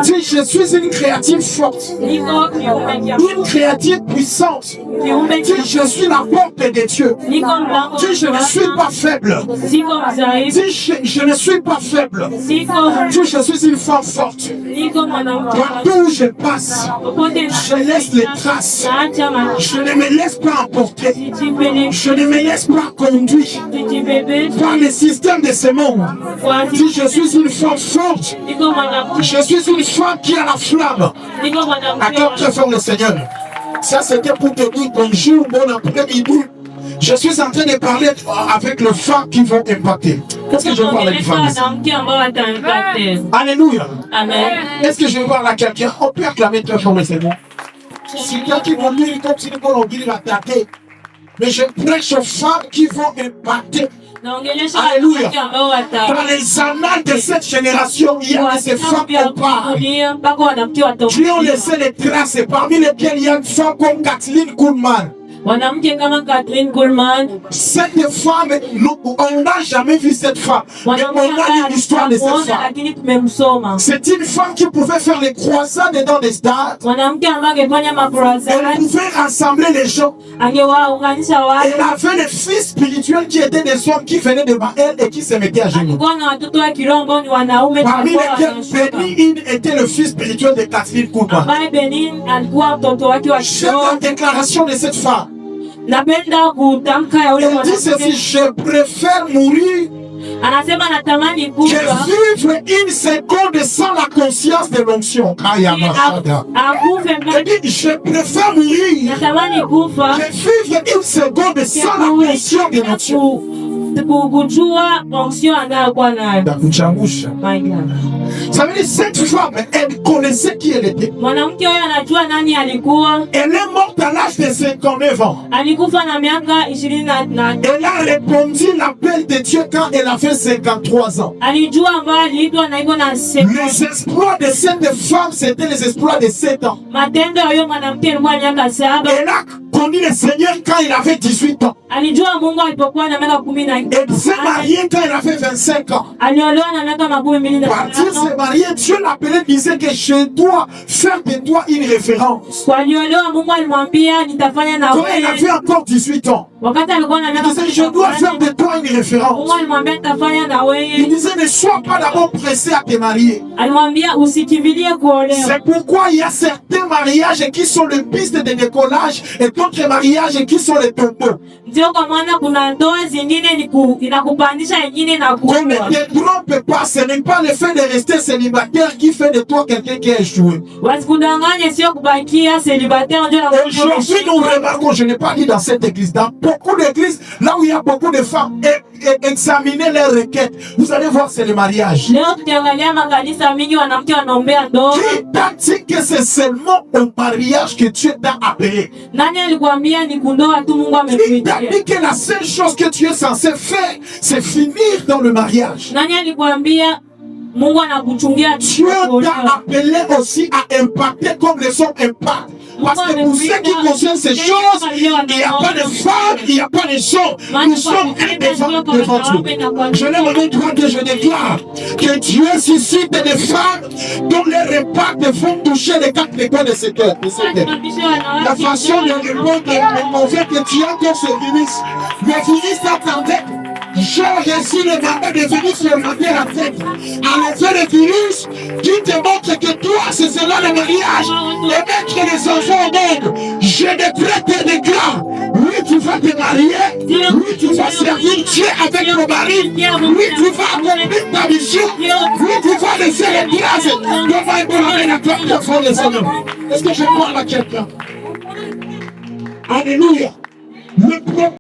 Dis, je suis une créature forte, une créature puissante. Dis, je suis la porte des dieux. Dis, je ne suis pas faible. Dis, je ne suis pas faible. Dis, je suis une femme forte. Partout où je passe, je laisse les traces. Je ne me laisse pas emporter. Je ne me laisse pas conduire par les systèmes de ce monde. Dis, je suis une femme forte. Je suis une femme qui a la flamme. Accorde très fort le Seigneur. Ça, c'était pour te dire bonjour, bon après-midi. Je suis en train de parler avec les femmes qui vont impacter. Est-ce que je parle avec les femmes ici? Alléluia. Amen. Est-ce que je parle à quelqu'un? On peut acclamer très fort le Seigneur. Si quelqu'un va dire comme si on va attaquer. Mais je prêche aux femmes qui vont impacter. Alléluia. Dans les annales de cette génération, il y a ces femmes qui parlent. Qui ont laissé les traces, parmi lesquelles il y a une femme comme Kathleen Kuhlman. Cette femme, on n'a jamais vu cette femme. Mais on a l'histoire de cette femme. C'est une femme qui pouvait faire les croisades dans des stades. Elle pouvait rassembler les gens. Elle avait des fils spirituels qui étaient des hommes qui venaient devant elle et qui se mettaient à genoux. Parmi lesquels Bénin était le fils spirituel de Kathleen Kuhlman. C'est la déclaration de cette femme. Elle dit ceci, je préfère mourir que vivre une seconde sans la conscience de l'onction. Elle dit, je préfère mourir que vivre une seconde sans la conscience de l'onction. Ça veut dire cette femme, elle connaissait qui elle était. Elle est morte à l'âge de 59 ans. Elle a répondu à l'appel de Dieu quand elle a fait 53 ans. Les exploits de cette femme, c'était les exploits de 7 ans. Elle a connu le Seigneur quand il avait 18 ans. Elle s'est mariée quand elle avait 25 ans. Partir se marier, Dieu l'appelait, disait que je dois faire de toi une référence. Quand elle avait encore 18 ans, il disait, je dois faire de toi une référence. Il disait, ne sois pas d'abord pressé à te marier. C'est pourquoi il y a certains mariages qui sont le piste de décollage et d'autres mariages qui sont les tombeaux. Ne te trompe pas, ce n'est pas le fait de rester célibataire qui fait de toi quelqu'un qui a échoué. Aujourd'hui, nous remarquons, je n'ai pas dit dans cette église, dans beaucoup d'églises, là où il y a beaucoup de femmes, examinez leurs requêtes. Vous allez voir, c'est le mariage. Qui t'a dit que c'est seulement un mariage que Dieu t'a appelé? Qui t'a dit que la seule chose que tu es censé faire, c'est finir dans le mariage? Dieu t'a appelé aussi à impacter comme les hommes impactent. Parce que pour ceux qui concernent ces choses, il n'y a pas de femmes, il n'y a pas de gens. Nous sommes devant Dieu. Je lève mon droit que je déclare que Dieu suscite des femmes dont les impacts vont toucher les quatre coins de ce cœur. La façon de répondre est mauvaise que tu as encore ce ministre. Le ministre attendait. J'ai reçu le mandat de venir surmonter la tête. Enlever le virus qui te montre que toi, c'est cela le mariage. Et mettre les enfants au monde. Je décrète et déclare. Oui, tu vas te marier. Oui, tu vas servir Dieu avec ton mari. Oui, tu vas accomplir ta mission. Oui, tu vas laisser les grâces. Devant ébranler la porte de fond des hommes. Est-ce que je parle à quelqu'un? Alléluia.